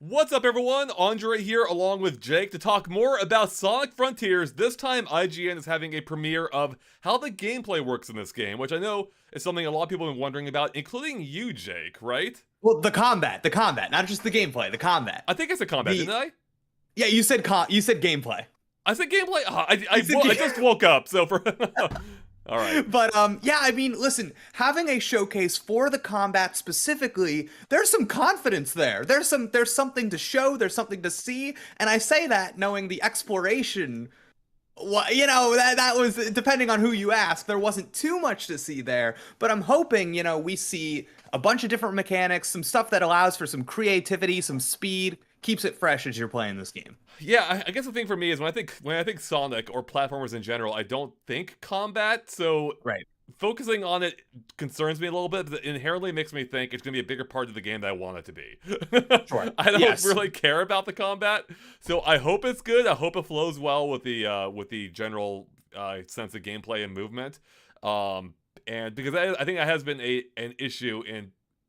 What's up, everyone? Andre here, along with Jake, to talk more about Sonic Frontiers. This time, IGN is having a premiere of how the gameplay works in this game, which I know is something a lot of people have been wondering about, including you, Jake, right? Well, the combat, not just the gameplay, the combat. I think it's the combat, didn't I? Yeah, you said gameplay. I said gameplay? I just woke up, so for... All right. But yeah, I mean, listen, having a showcase for the combat specifically, there's some confidence there. There's something to show, there's something to see, and I say that knowing the exploration. Well, you know, that was, depending on who you ask, there wasn't too much to see there, but I'm hoping, you know, we see a bunch of different mechanics, some stuff that allows for some creativity, some speed, keeps it fresh as you're playing this game. Yeah, I guess the thing for me is when I think Sonic or platformers in general, I don't think combat. So Right. focusing on it concerns me a little bit, but it inherently makes me think it's going to be a bigger part of the game than I want it to be. Sure. I don't really care about the combat, so I hope it's good. I hope it flows well with the general sense of gameplay and movement. And because I think that has been an issue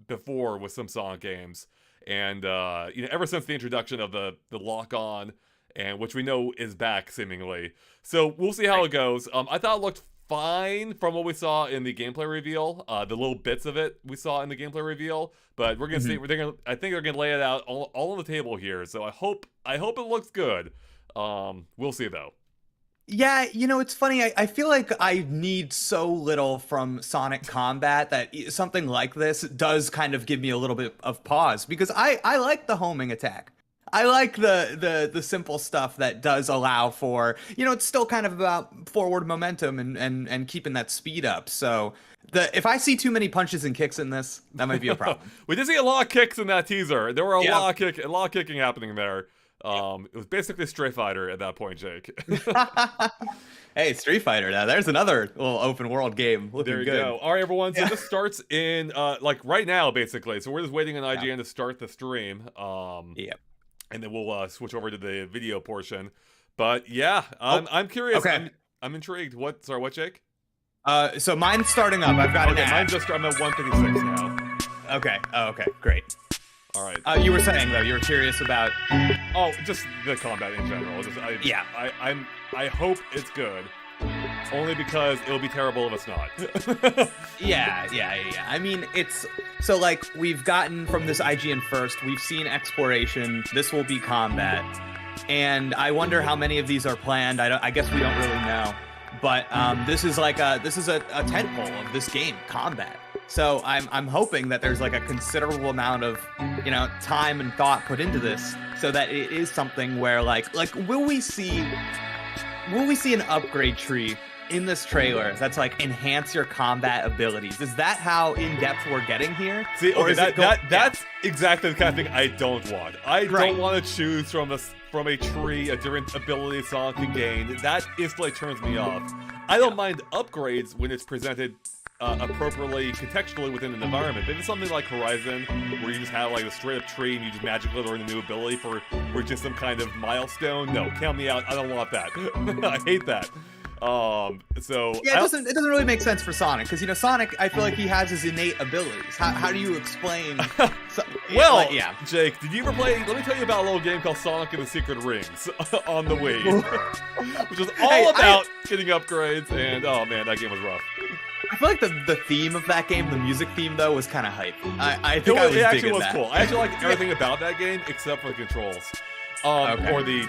before with some Sonic games. And you know, ever since the introduction of the lock on, and which we know is back seemingly, so we'll see how it goes. I thought it looked fine from what we saw in the gameplay reveal, the little bits of it we saw in the gameplay reveal. But we're gonna see. I think they're gonna lay it out all on the table here. So I hope it looks good. We'll see though. Yeah, you know, it's funny. I feel like I need so little from Sonic Combat that something like this does kind of give me a little bit of pause, because I like the homing attack. I like the simple stuff that does allow for, you know, it's still kind of about forward momentum and keeping that speed up. So if I see too many punches and kicks in this, that might be a problem. We did see a lot of kicks in that teaser. There were a lot of kicking happening there. It was basically Street Fighter at that point, Jake. Hey, Street Fighter now. There's another little open world game. Looking there you good. go. All right, everyone. So this starts in like right now, basically. So we're just waiting on IGN to start the stream. Yeah. And then we'll switch over to the video portion. But yeah, I'm curious. Okay. I'm intrigued. What, Jake? So mine's starting up. I've got an ad. I'm at 156 now. Okay. Oh, okay. Great. All right. You were saying though, you were curious about. Oh, just the combat in general. I hope it's good. Only because it'll be terrible if it's not. Yeah. I mean, it's so like we've gotten from this IGN first, we've seen exploration. This will be combat, and I wonder how many of these are planned. I guess we don't really know, but this is a tentpole of this game, combat. So I'm hoping that there's like a considerable amount of, you know, time and thought put into this, so that it is something where like will we see an upgrade tree in this trailer that's like enhance your combat abilities? Is that how in depth we're getting here? See, okay, that's exactly the kind of thing I don't want. I don't want to choose from a tree a different ability Sonic can gain. That instantly turns me off. I don't mind upgrades when it's presented appropriately, contextually within an environment. Maybe something like Horizon, where you just have like a straight up tree and you just magically learn a new ability for just some kind of milestone. No, count me out. I don't want that. I hate that. So yeah, it doesn't really make sense for Sonic, because, you know, Sonic, I feel like he has his innate abilities. How do you explain? Well, yeah. Jake, did you ever play? Let me tell you about a little game called Sonic and the Secret Rings on the Wii, which was all about getting upgrades. And oh man, that game was rough. I feel like the theme of that game, the music theme though, was kind of hype. I think it actually was cool. I actually like everything about that game except for the controls, or the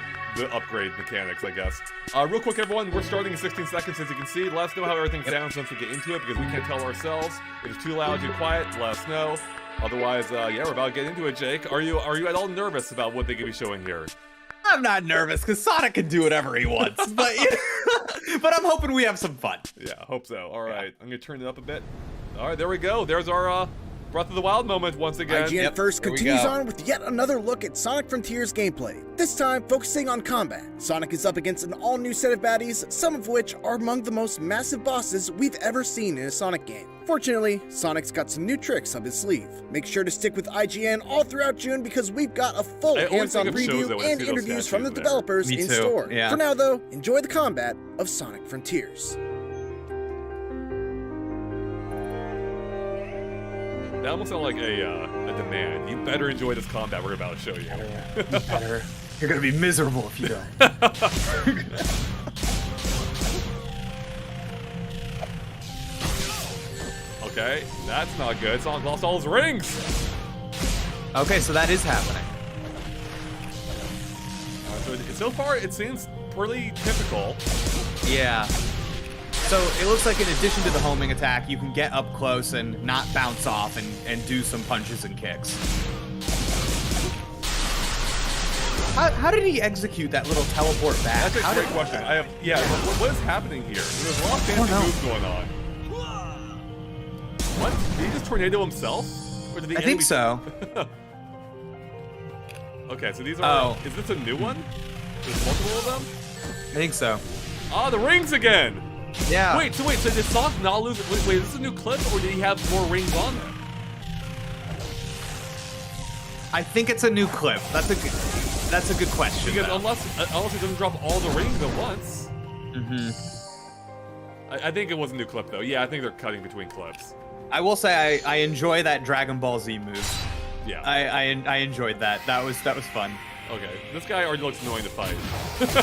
upgrade mechanics, I guess. Real quick, everyone, we're starting in 16 seconds. As you can see, let us know how everything sounds once we get into it, because we can't tell ourselves. If it's too loud, too quiet, let us know. Otherwise, yeah, we're about to get into it. Jake, are you at all nervous about what they could be showing here? I'm not nervous, because Sonic can do whatever he wants, but but I'm hoping we have some fun. Yeah, I hope so. All right, I'm gonna turn it up a bit. All right, there we go. There's our Breath of the Wild moment once again. IGN first continues on with yet another look at Sonic Frontiers gameplay, this time focusing on combat. Sonic is up against an all-new set of baddies, some of which are among the most massive bosses we've ever seen in a Sonic game. Fortunately, Sonic's got some new tricks up his sleeve. Make sure to stick with IGN all throughout June, because we've got a full hands-on preview and interviews from the developers in store. Yeah. For now though, enjoy the combat of Sonic Frontiers. That almost sounded like a demand. You better enjoy this combat we're about to show you. You better. You're gonna be miserable if you don't. Okay, that's not good. Sonic lost all his rings. Okay, so that is happening. So far, it seems pretty typical. Yeah. So it looks like in addition to the homing attack, you can get up close and not bounce off and do some punches and kicks. How did he execute that little teleport back? That's a great question. What is happening here? There's a lot of fancy moves going on. What? Did he just tornado himself? Or did the I think so. Okay, so these are... Is this a new one? There's multiple of them? I think so. Ah, the rings again! Yeah. Wait, so did Sonic not lose... Wait, is this a new clip, or did he have more rings on him? I think it's a new clip. That's a good question. Because unless he doesn't drop all the rings at once. Mm-hmm. I think it was a new clip, though. Yeah, I think they're cutting between clips. I will say I enjoy that Dragon Ball Z move. Yeah. I enjoyed that. That was fun. Okay, this guy already looks annoying to fight.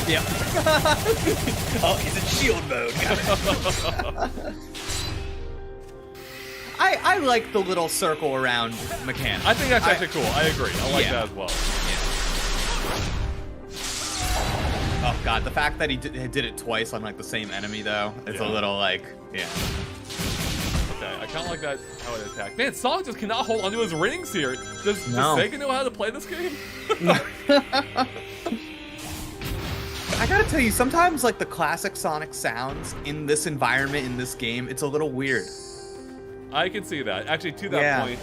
Yep. Oh, he's in shield mode. I like the little circle around mechanic. I think that's actually cool. I agree. I like that as well. Yeah. Oh god, the fact that he did it twice on like the same enemy though, it's a little like, yeah. Okay, I kind of like that how it attacked. Man, Sonic just cannot hold onto his rings here. Does Sega know how to play this game? I gotta tell you, sometimes like the classic Sonic sounds in this environment, in this game, it's a little weird. I can see that. Actually, to that point,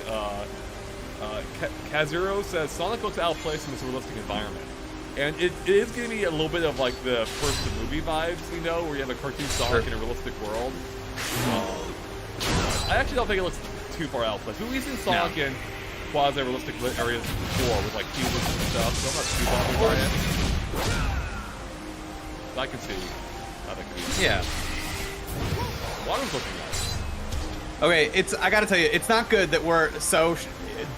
Kazuro says Sonic looks out of place in this realistic environment. And it is giving me a little bit of like the first movie vibes, you know, where you have a cartoon Sonic in a realistic world. I actually don't think it looks too far out of place. We've seen Sonic in quasi-realistic areas before with like cubes and stuff, so I'm not too bothered by it. I can see how that could be. Yeah. Water's looking nice. Okay, I gotta tell you, it's not good that we're so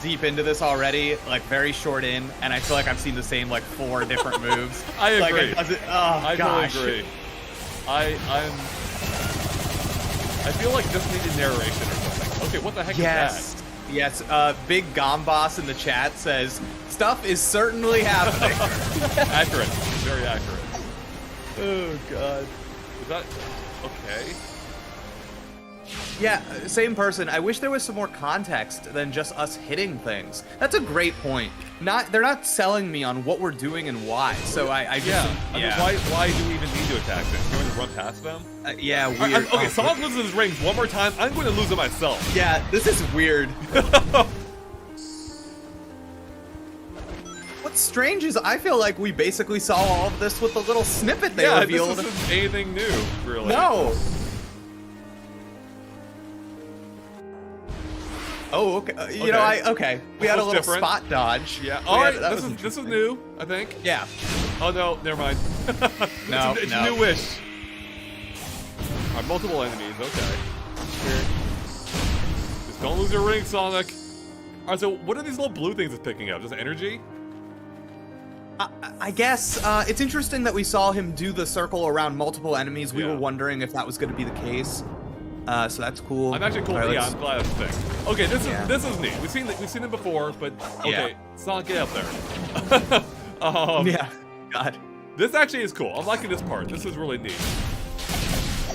deep into this already, like very short in, and I feel like I've seen the same like 4 different moves. I agree. Like, I totally agree. I feel like this needed narration or something. Okay, what the heck is that? Yes, Big Gombos in the chat says, stuff is certainly happening. Accurate. Very accurate. Oh, God. Is that... Okay. Yeah, same person. I wish there was some more context than just us hitting things. That's a great point. They're not selling me on what we're doing and why. So I just... I mean, why do we even need to attack them? You're going to run past them? Yeah, weird. Okay, Sonic loses his rings one more time. I'm going to lose it myself. Yeah, this is weird. What's strange is I feel like we basically saw all of this with the little snippet they revealed. This isn't anything new, really. No. Oh, okay. You know, we had a little spot dodge. Yeah. All right. This is new, I think. Yeah. Oh no, never mind. It's a new wish. All right, multiple enemies. Okay. Just don't lose your ring, Sonic. All right. So what are these little blue things it's picking up? Just energy? I guess it's interesting that we saw him do the circle around multiple enemies. We were wondering if that was going to be the case. So that's cool. I'm actually cool. Right, I'm glad that's the thing. Okay, this is neat. We've seen it before, but okay, Sonic, get up there. Yeah. God. This actually is cool. I'm liking this part. This is really neat.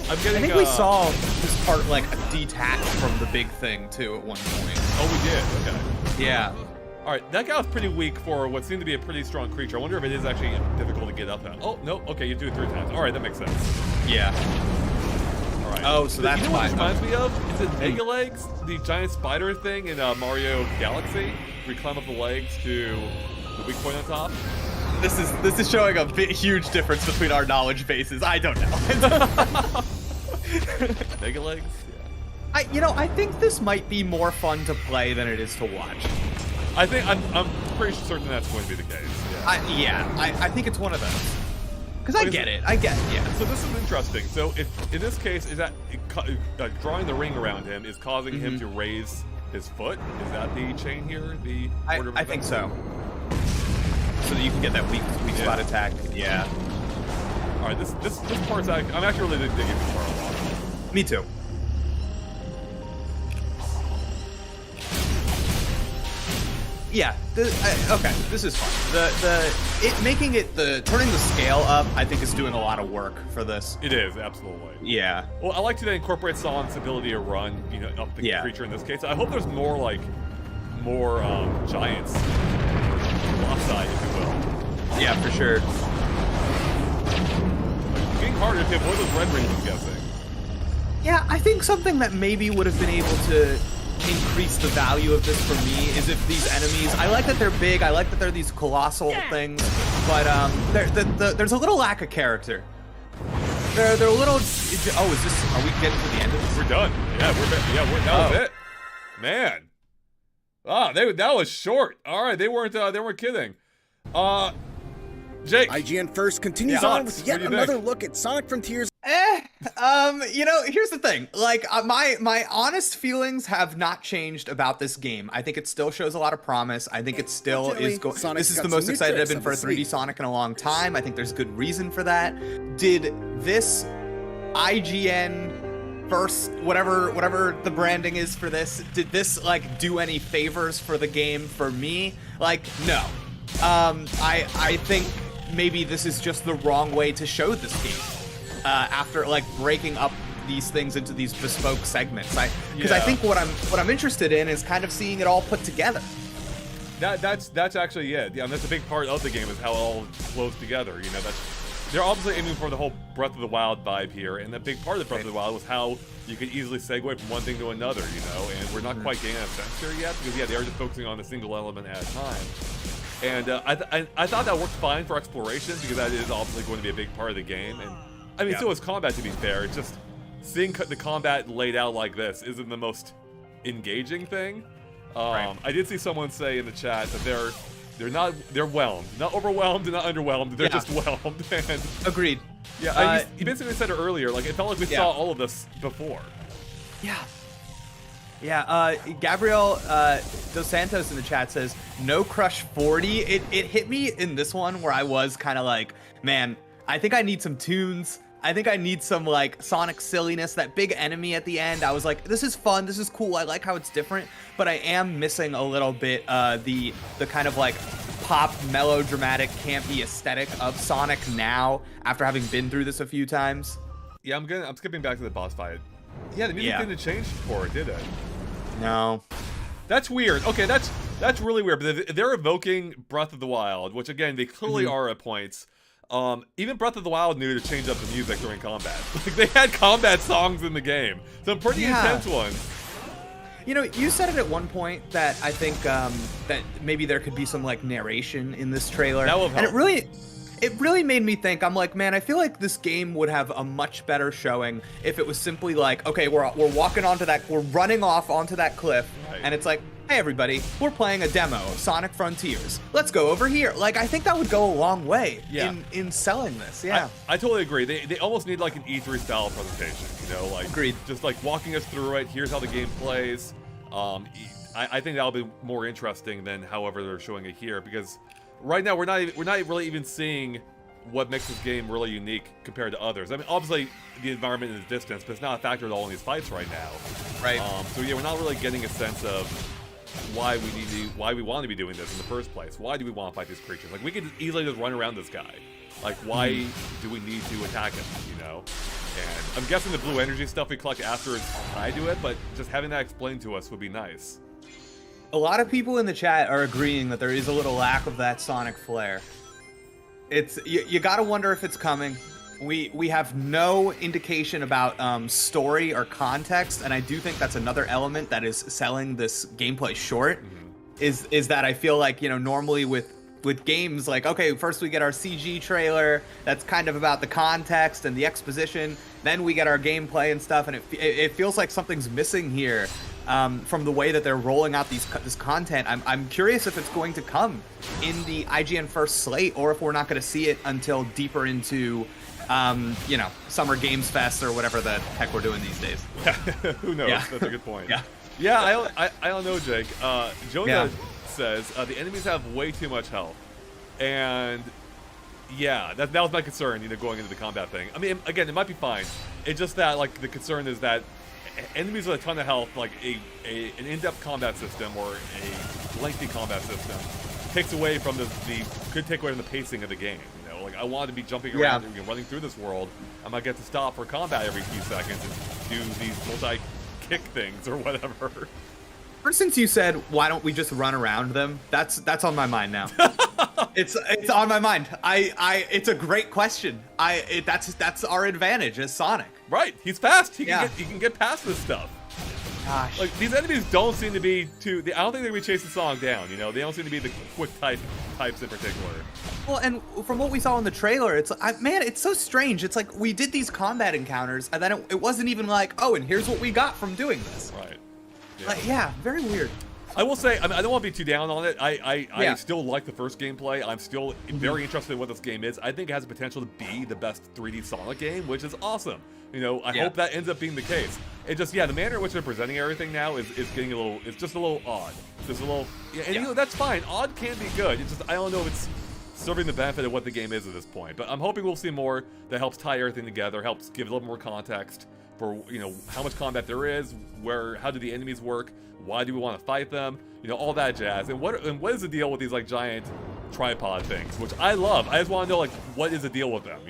I think we saw this part like detached from the big thing too at one point. Oh, we did. Okay. Yeah. All right, that guy was pretty weak for what seemed to be a pretty strong creature. I wonder if it is actually difficult to get up at. Oh no. Okay, you do it 3 times. All right, that makes sense. Yeah. All right. Oh, so that's you know what this reminds me of? Is it Mega Legs, the giant spider thing in Mario Galaxy? Where you climb up the legs to the weak point on top. This is showing a huge difference between our knowledge bases. I don't know. Mega Legs. Yeah. I think this might be more fun to play than it is to watch. I think I'm pretty certain that's going to be the case. Yeah. I think it's one of those. Because I get it. Yeah. So this is interesting. So if in this case is that drawing the ring around him is causing him to raise his foot. Is that the chain here? The order of I think events? so. So that you can get that weak spot attack. Yeah. All right, this part's I'm actually really digging this part a lot. Me too. Yeah. Okay. This is fun. Turning the scale up, I think, is doing a lot of work for this. It is, absolutely. Yeah. Well, I like to incorporate Sonic's ability to run, up the creature in this case. I hope there's more giants, colossi, if you will. Yeah, for sure. It's getting harder to avoid those red rings, I'm guessing. Yeah, I think something that maybe would have been able to increase the value of this for me is if these enemies, I like that they're big, I like that they're these colossal things, but there's a little lack of character. They're a little. Are we getting to the end of this? We're done. Yeah, that was it. Man. That was short. All right, they weren't kidding. Jake. IGN First continues on with yet another look at Sonic Frontiers. Here's the thing. Like, my honest feelings have not changed about this game. I think it still shows a lot of promise. I think it still is going. This is the most excited I've been for a 3D Sonic in a long time. I think there's good reason for that. Did this IGN First, whatever the branding is for this, did this like do any favors for the game for me? Like, no. I think maybe this is just the wrong way to show this game. After like breaking up these things into these bespoke segments, because I think what I'm interested in is kind of seeing it all put together. That's actually that's a big part of the game is how it all flows together. They're obviously aiming for the whole Breath of the Wild vibe here, and the big part of the Breath of the Wild was how you could easily segue from one thing to another. And we're not quite getting that sense here yet because they are just focusing on a single element at a time. And I thought that worked fine for exploration because that is obviously going to be a big part of the game. And I mean, so is combat, to be fair. It's just seeing the combat laid out like this isn't the most engaging thing. I did see someone say in the chat that they're whelmed, not overwhelmed and not underwhelmed. They're just whelmed. And agreed. Yeah, you basically said it earlier. Like it felt like we saw all of this before. Yeah. Gabriel Dos Santos in the chat says no Crush 40. It hit me in this one where I was kind of like, man, I think I need some tunes. I think I need some like Sonic silliness. That big enemy at the end, I was like, this is fun, this is cool, I like how it's different, but I am missing a little bit the kind of like pop, melodramatic, campy aesthetic of Sonic now after having been through this a few times. Yeah, I'm skipping back to the boss fight. Yeah, the music didn't change for it, did it? No. That's weird. Okay, that's really weird. But they're evoking Breath of the Wild, which again they clearly are at points. Even Breath of the Wild knew to change up the music during combat. Like they had combat songs in the game, some pretty intense ones. You said it at one point that I think that maybe there could be some like narration in this trailer, that will help. And it really made me think. I'm like, man, I feel like this game would have a much better showing if it was simply like, okay, we're walking onto that, we're running off onto that cliff, and it's like, hey everybody, we're playing a demo of Sonic Frontiers. Let's go over here. Like, I think that would go a long way in selling this. Yeah, I totally agree. They almost need like an E3 style presentation. Like agreed. Just like walking us through it. Here's how the game plays. I think that'll be more interesting than however they're showing it here because right now we're not really even seeing what makes this game really unique compared to others. I mean, obviously the environment is distance, but it's not a factor at all in these fights right now. Right. So yeah, we're not really getting a sense of why we want to be doing this in the first place. Why do we want to fight these creatures? Like we could easily just run around this guy. Like why do we need to attack him? And I'm guessing the blue energy stuff we collect after is tied to it, but just having that explained to us would be nice. A lot of people in the chat are agreeing that there is a little lack of that Sonic flair. It's you gotta wonder if it's coming. We have no indication about story or context, and I do think that's another element that is selling this gameplay short. Is that I feel like normally with games like, okay, first we get our CG trailer that's kind of about the context and the exposition, then we get our gameplay and stuff, and it feels like something's missing here. From the way that they're rolling out this content. I'm curious if it's going to come in the IGN First slate or if we're not going to see it until deeper into Summer Games Fest or whatever the heck we're doing these days. Who knows? Yeah. That's a good point. Yeah. Yeah, I don't know, Jake. Jonah Yeah. says the enemies have way too much health, and yeah, that was my concern. Going into the combat thing. I mean, again, it might be fine. It's just that like the concern is that enemies with a ton of health, like an in-depth combat system or a lengthy combat system, takes away from could take away from the pacing of the game. Like I wanted to be jumping around and running through this world. I might get to stop for combat every few seconds and do these multi-kick things or whatever. Ever since you said, why don't we just run around them? That's on my mind now. It's on my mind. It's a great question. That's our advantage as Sonic. Right, he's fast. He can get past this stuff. Gosh. Like these enemies don't seem to be too. I don't think they're gonna be chasing Sonic down. They don't seem to be the quick types in particular. Well, and from what we saw in the trailer, it's so strange. It's like we did these combat encounters, and then it wasn't even like, oh, and here's what we got from doing this. Right. Yeah, very weird. I will say, I don't want to be too down on it. I still like the first gameplay. I'm still very interested in what this game is. I think it has the potential to be the best 3D Sonic game, which is awesome. I hope that ends up being the case. It just, the manner in which they're presenting everything now is getting it's just a little odd. Just a little, that's fine. Odd can be good. It's just, I don't know if it's serving the benefit of what the game is at this point. But I'm hoping we'll see more that helps tie everything together, helps give a little more context for, how much combat there is, how do the enemies work, why do we want to fight them, all that jazz. And what is the deal with these, like, giant tripod things, which I love. I just want to know, like, what is the deal with them?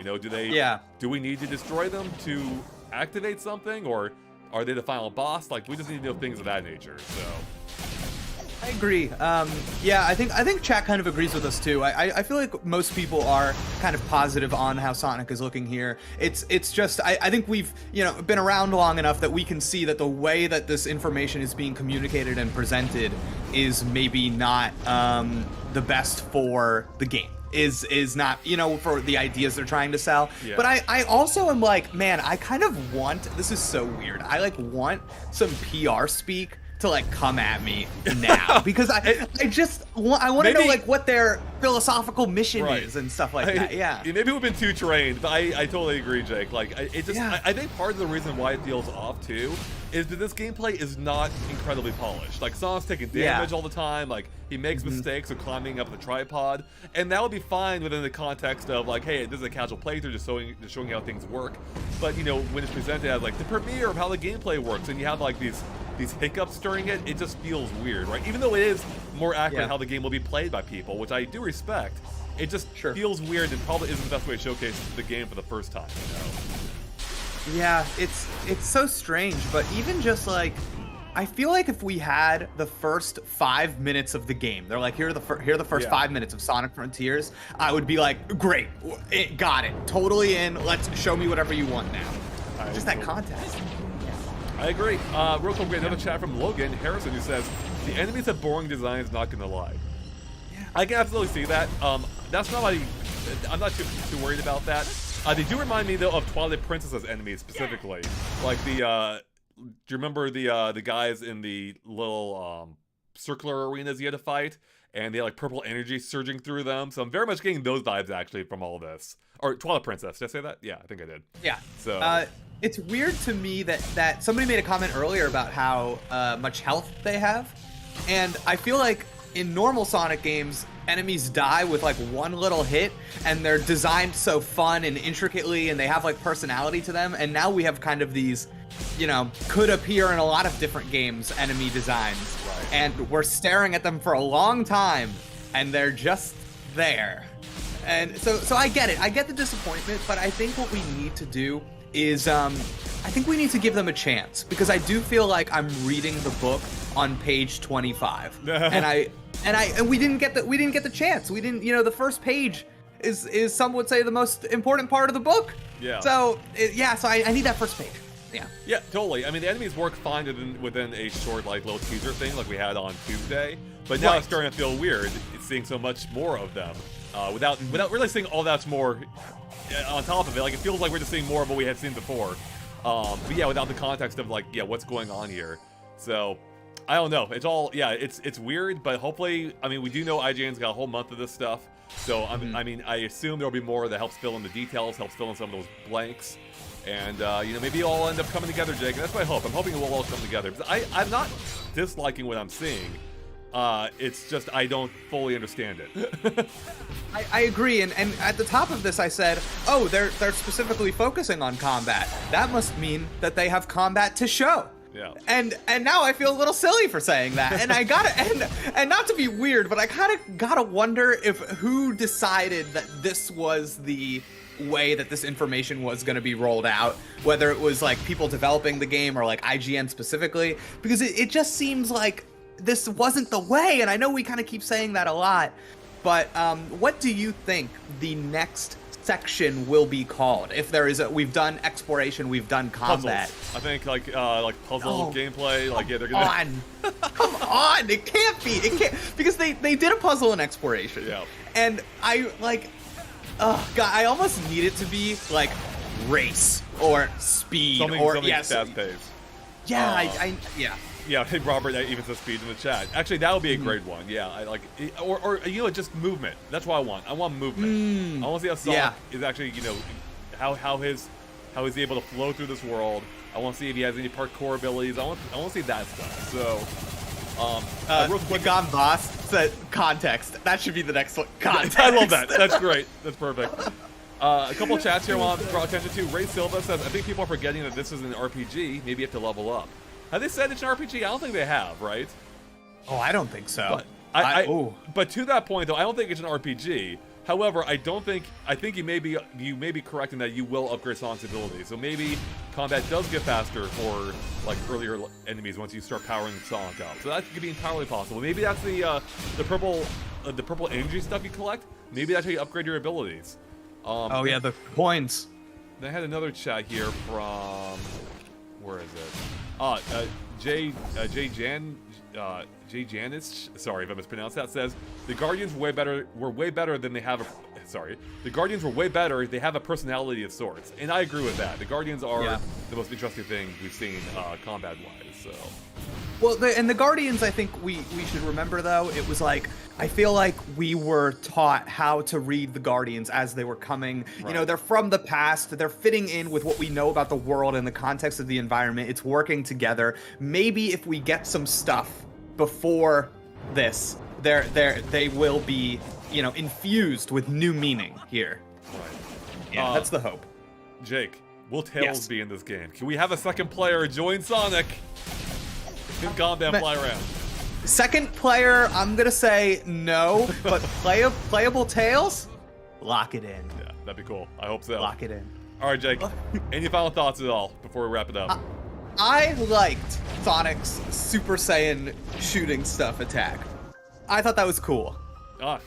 Do we need to destroy them to activate something, or are they the final boss? Like, we just need to know things of that nature, so... I agree. I think chat kind of agrees with us too. I feel like most people are kind of positive on how Sonic is looking here. It's just I think we've been around long enough that we can see that the way that this information is being communicated and presented is maybe not the best for the game. Is not for the ideas they're trying to sell. But I also am like, man, I kind of want, this is so weird, I like want some PR speak to like come at me now because I want to know like what their philosophical mission is and stuff like that. Yeah, maybe we've been too trained, but I totally agree, Jake. Like I think part of the reason why it feels off too is that this gameplay is not incredibly polished. Like Sonic's taking damage all the time. Like he makes mistakes of climbing up the tripod, and that would be fine within the context of like, hey, this is a casual playthrough, just showing how things work. But when it's presented as like the premiere of how the gameplay works, and you have like these hiccups during it, it just feels weird, right? Even though it is more accurate how the game will be played by people, which I do respect, it just feels weird and probably isn't the best way to showcase the game for the first time. Yeah, it's so strange, but even just like, I feel like if we had the first 5 minutes of the game, they're like, here are the first 5 minutes of Sonic Frontiers, I would be like, great, got it, totally in, let's show me whatever you want now. Just that context. I agree. Real quick, we have another chat from Logan Harrison who says, the enemies have boring designs, not gonna lie. Yeah. I can absolutely see that. That's not I'm not too worried about that. They do remind me though of Twilight Princess's enemies specifically. Like do you remember the guys in the little circular arenas you had to fight? And they had like purple energy surging through them. So I'm very much getting those vibes actually from all of this. Or Twilight Princess, did I say that? Yeah, I think I did. Yeah. So it's weird to me that somebody made a comment earlier about how much health they have. And I feel like in normal Sonic games, enemies die with like one little hit, and they're designed so fun and intricately, and they have like personality to them. And now we have kind of these, could appear in a lot of different games, enemy designs. Right. And we're staring at them for a long time, and they're just there. And so I get it. I get the disappointment, but I think what we need to do is I think we need to give them a chance, because I do feel like I'm reading the book on page 25. and we didn't get the chance. We didn't, the first page is some would say the most important part of the book. Yeah. So I need that first page. Yeah. Yeah, totally. I mean, the enemies work fine within a short, like, little teaser thing like we had on Tuesday, but now it's starting to feel weird. It's seeing so much more of them without really seeing all that's more on top of it. Like, it feels like we're just seeing more of what we had seen before. But yeah, without the context of like, what's going on here. So I don't know. It's all, yeah, it's weird, but hopefully, I mean, we do know IGN's got a whole month of this stuff. So, I mean, I assume there'll be more that helps fill in the details, helps fill in some of those blanks. And, you know, maybe it'll all end up coming together, Jake. And that's my hope. I'm hoping it will all come together. I'm not disliking what I'm seeing. It's just I don't fully understand it. I agree, and at the top of this I said, oh, they're specifically focusing on combat. That must mean that they have combat to show. Yeah. And now I feel a little silly for saying that. And I gotta and not to be weird, but I kinda gotta wonder if who decided that this was the way that this information was going to be rolled out, whether it was like people developing the game or like IGN specifically, because it just seems like this wasn't the way. And I know we kind of keep saying that a lot, but what do you think the next section will be called? If there is we've done exploration, we've done combat. Puzzles. I think like puzzle gameplay, like yeah, they're gonna come on, it can't be, because they did a puzzle in exploration. Yeah. And I like, oh god, I almost need it to be like race or speed something yes, fast-paced. Yeah, yeah. Yeah, hey Robert, that even says speed in the chat. Actually, that would be a great one. Yeah, I like, or you know, just movement. That's what I want. I want movement. I want to see how Sonic is actually, you know, how he's able to flow through this world. I want to see if he has any parkour abilities. I want to see that stuff. So, real quick, Gone Boss said context. That should be the next one. Context. I love that. That's great. That's perfect. A couple of chats here I want to draw attention to. Ray Silva says, I think people are forgetting that this is an RPG. Maybe you have to level up. Have they said it's an RPG? I don't think they have, right? Oh, I don't think so. But, but to that point, though, I don't think it's an RPG. However, I think you may be correct in that you will upgrade Sonic's ability. So maybe combat does get faster for like earlier enemies once you start powering Sonic up. So that could be entirely possible. Maybe that's the purple energy stuff you collect. Maybe that's how you upgrade your abilities. Oh yeah, the coins. They had another chat here from, where is it? Jay Janis, sorry if I mispronounced that, says the Guardians were way better than they have the Guardians were way better. They have a personality of sorts, and I agree with that. The Guardians are the most interesting thing we've seen combat-wise. So, well, the Guardians, I think we should remember though. It was like, I feel like we were taught how to read the Guardians as they were coming. Right. You know, they're from the past. They're fitting in with what we know about the world and the context of the environment. It's working together. Maybe if we get some stuff before this, they will be, you know, infused with new meaning here. Right. Yeah, that's the hope. Jake, will Tails be in this game? Can we have a second player join Sonic in combat fly around? Second player, I'm gonna say no, but playable Tails, lock it in. Yeah, that'd be cool. I hope so. Lock it in. All right, Jake. Any final thoughts at all before we wrap it up? I liked Sonic's Super Saiyan shooting stuff attack. I thought that was cool.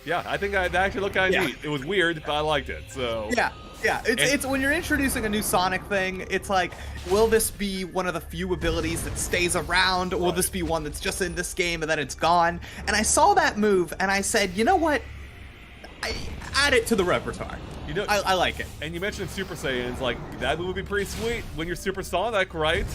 Yeah, I think that actually looked kind of neat. It was weird, but I liked it. So yeah. It's when you're introducing a new Sonic thing, it's like, will this be one of the few abilities that stays around? Will this be one that's just in this game and then it's gone? And I saw that move and I said, you know what? I add it to the repertoire. You know, I like it. And you mentioned Super Saiyans, like that would be pretty sweet when you're Super Sonic, right?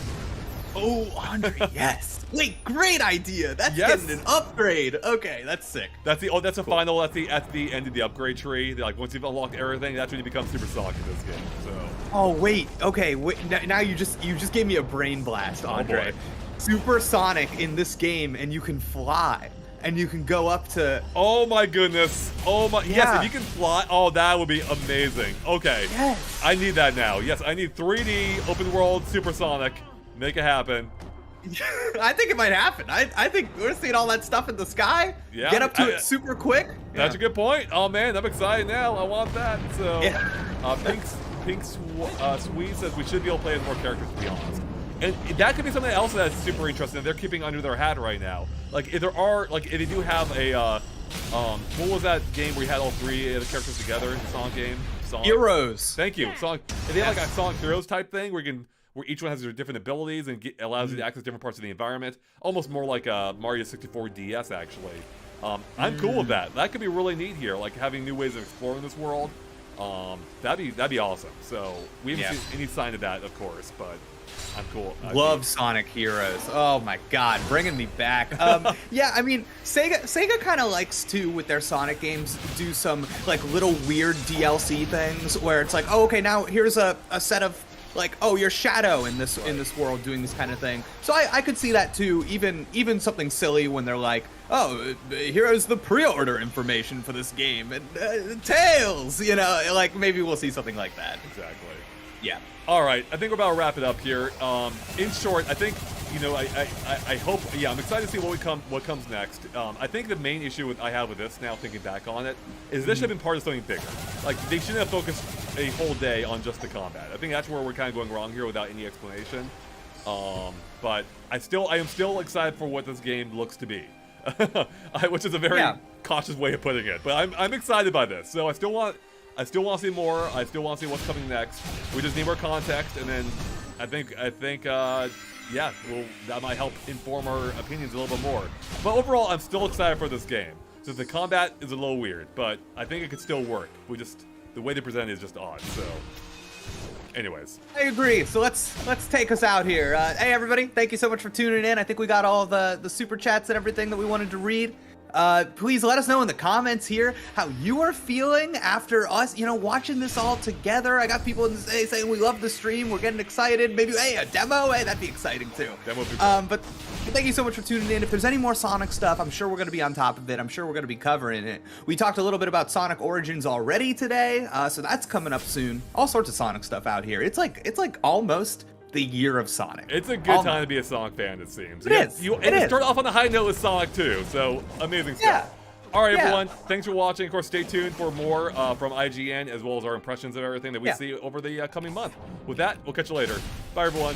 Oh, Andre, yes. Wait, great idea. That's getting an upgrade. Okay, that's sick. That's a final at the end of the upgrade tree. Like once you've unlocked everything, that's when you become Super Sonic in this game. So. Oh wait, okay. Wait, now you just gave me a brain blast, Andre. Boy. Super Sonic in this game, and you can fly, and you can go up to. Oh my goodness. Oh my. Yeah. Yes, if you can fly. Oh, that would be amazing. Okay. Yes. I need that now. Yes, I need 3D open world Super Sonic. Make it happen. I think it might happen. I think we're seeing all that stuff in the sky. Yeah, get up to it super quick. That's a good point. Oh man, I'm excited now. I want that. So, Pink Sweet says we should be able to play as more characters, to be honest. And that could be something else that's super interesting. They're keeping under their hat right now. Like if they do have a what was that game where you had all three of the characters together in the Sonic game? Heroes. Thank you. Sonic. If they have like a Sonic Heroes type thing where each one has their different abilities and allows you to access different parts of the environment. Almost more like a Mario 64 DS, actually. I'm cool with that. That could be really neat here, like having new ways of exploring this world. That'd be awesome. So we haven't Yeah. seen any sign of that, of course, but I'm cool. Love Sonic Heroes. Oh my god, bringing me back. Yeah, I mean, Sega kind of likes to, with their Sonic games, do some like little weird DLC things where it's like, oh, okay, now here's a set of like, oh, you're Shadow in this world doing this kind of thing. So I could see that too. Even something silly when they're like, oh, here's the pre-order information for this game and Tails. You know, like maybe we'll see something like that. Exactly. Yeah. All right, I think we're about to wrap it up here. In short, I think, you know, I hope, yeah, I'm excited to see what comes next. I think the main issue I have with this now, thinking back on it, is this should have been part of something bigger. Like, they shouldn't have focused a whole day on just the combat. I think that's where we're kind of going wrong here without any explanation. But I am still excited for what this game looks to be, which is a very cautious way of putting it. But I'm excited by this, so I still want to see more. I still want to see what's coming next. We just need more context, and then I think, yeah, well, that might help inform our opinions a little bit more. But overall, I'm still excited for this game. So the combat is a little weird, but I think it could still work. The way they present it is just odd. So, anyways, I agree. So let's take us out here. Hey everybody, thank you so much for tuning in. I think we got all the super chats and everything that we wanted to read. Please let us know in the comments here how you are feeling after us, you know, watching this all together. I got people saying we love the stream, we're getting excited. Maybe, hey, a demo, hey, that'd be exciting too. That would be great. But thank you so much for tuning in. If there's any more Sonic stuff, I'm sure we're going to be on top of it. I'm sure we're going to be covering it. We talked a little bit about Sonic Origins already today, so that's coming up soon. All sorts of Sonic stuff out here. It's like almost the year of Sonic. It's a good time to be a Sonic fan, it seems. It is. And start off on the high note with Sonic 2, so amazing stuff. Yeah. All right, everyone. Thanks for watching. Of course, stay tuned for more from IGN, as well as our impressions of everything that we see over the coming month. With that, we'll catch you later. Bye, everyone.